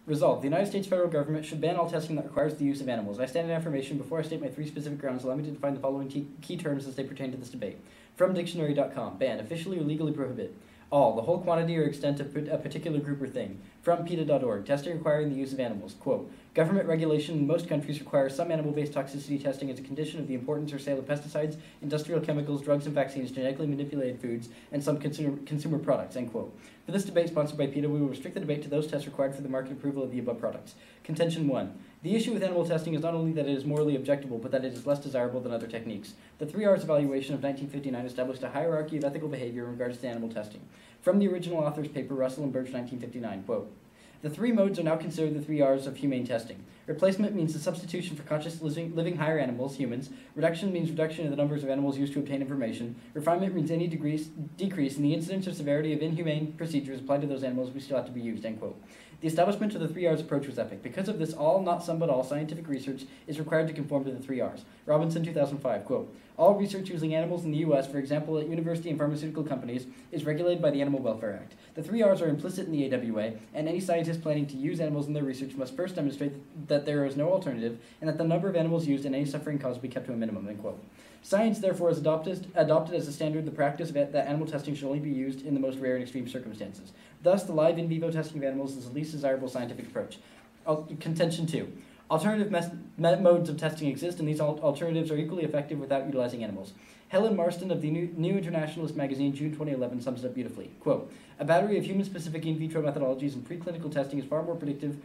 Resolved, the United States federal government should ban all testing that requires the use of animals. I stand in affirmation. Before I state my three specific grounds, allow me to define the following key terms as they pertain to this debate. From dictionary.com, ban, officially or legally prohibit. All, the whole quantity or extent of a particular group or thing. From PETA.org, testing requiring the use of animals. Quote, government regulation in most countries requires some animal-based toxicity testing as a condition of the importance or sale of pesticides, industrial chemicals, drugs and vaccines, genetically manipulated foods, and some consumer products, end quote. For this debate sponsored by PETA, we will restrict the debate to those tests required for the market approval of the above products. Contention 1. The issue with animal testing is not only that it is morally objectionable, but that it is less desirable than other techniques. The 3 R's evaluation of 1959 established a hierarchy of ethical behavior in regards to animal testing. From the original author's paper, Russell and Birch, 1959, quote, the 3 modes are now considered the 3 R's of humane testing. Replacement means the substitution for conscious living higher animals, humans. Reduction means reduction in the numbers of animals used to obtain information. Refinement means any decrease in the incidence or severity of inhumane procedures applied to those animals which still have to be used, end quote. The establishment of the 3 R's approach was epic. Because of this, all, not some but all, scientific research is required to conform to the 3 R's. Robinson, 2005, quote, all research using animals in the U.S., for example, at university and pharmaceutical companies, is regulated by the Animal Welfare Act. The 3 R's are implicit in the AWA, and any scientist planning to use animals in their research must first demonstrate that there is no alternative, and that the number of animals used and any suffering caused will be kept to a minimum, end quote. Science, therefore, has adopted as a standard the practice that animal testing should only be used in the most rare and extreme circumstances. Thus, the live in vivo testing of animals is the least desirable scientific approach. Contention 2. Alternative modes of testing exist, and these alternatives are equally effective without utilizing animals. Helen Marston of the New Internationalist magazine, June 2011, sums it up beautifully. Quote, a battery of human-specific in vitro methodologies and preclinical testing is far more predictive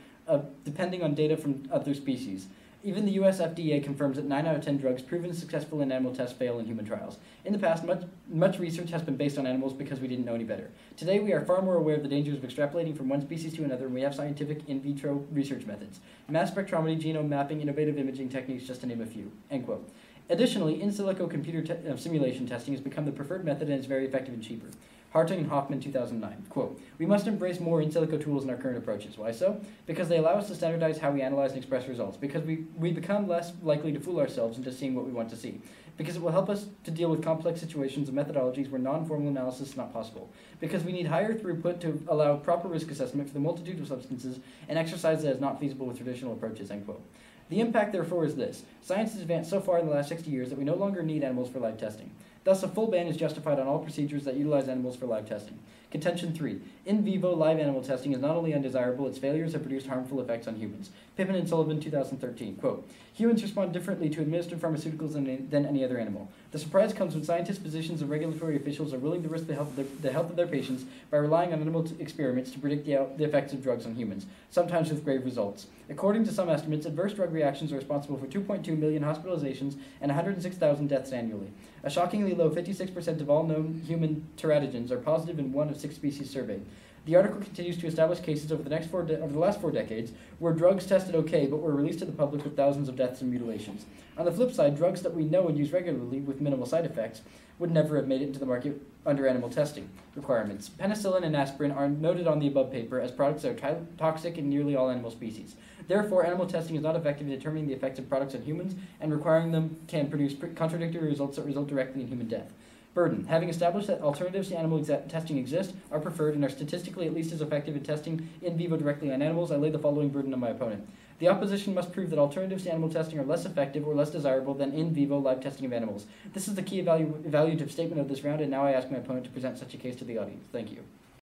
depending on data from other species. Even the US FDA confirms that 9 out of 10 drugs proven successful in animal tests fail in human trials. In the past, much research has been based on animals because we didn't know any better. Today, we are far more aware of the dangers of extrapolating from one species to another, and we have scientific in vitro research methods. Mass spectrometry, genome mapping, innovative imaging techniques, just to name a few, end quote. Additionally, in silico computer simulation testing has become the preferred method and is very effective and cheaper. Hartung and Hoffman, 2009, quote, we must embrace more in silico tools in our current approaches. Why so? Because they allow us to standardize how we analyze and express results. Because we become less likely to fool ourselves into seeing what we want to see. Because it will help us to deal with complex situations and methodologies where non-formal analysis is not possible. Because we need higher throughput to allow proper risk assessment for the multitude of substances and exercise that is not feasible with traditional approaches, end quote. The impact, therefore, is this. Science has advanced so far in the last 60 years that we no longer need animals for live testing. Thus, a full ban is justified on all procedures that utilize animals for live testing. Contention 3. In vivo live animal testing is not only undesirable, its failures have produced harmful effects on humans. Pippin and Sullivan, 2013, quote, humans respond differently to administered pharmaceuticals than any other animal. The surprise comes when scientists, physicians, and regulatory officials are willing to risk the health of their patients by relying on animal experiments to predict the effects of drugs on humans, sometimes with grave results. According to some estimates, adverse drug reactions are responsible for 2.2 million hospitalizations and 106,000 deaths annually. A shockingly low 56% of all known human teratogens are positive in 1 of 6 species surveyed. The article continues to establish cases over the last 4 decades where drugs tested okay but were released to the public with thousands of deaths and mutilations. On the flip side, drugs that we know and use regularly with minimal side effects would never have made it into the market under animal testing requirements. Penicillin and aspirin are noted on the above paper as products that are toxic in nearly all animal species. Therefore, animal testing is not effective in determining the effects of products on humans, and requiring them can produce contradictory results that result directly in human death. Burden. Having established that alternatives to animal testing exist, are preferred, and are statistically at least as effective in testing in vivo directly on animals, I lay the following burden on my opponent. The opposition must prove that alternatives to animal testing are less effective or less desirable than in vivo live testing of animals. This is the key evaluative statement of this round, and now I ask my opponent to present such a case to the audience. Thank you.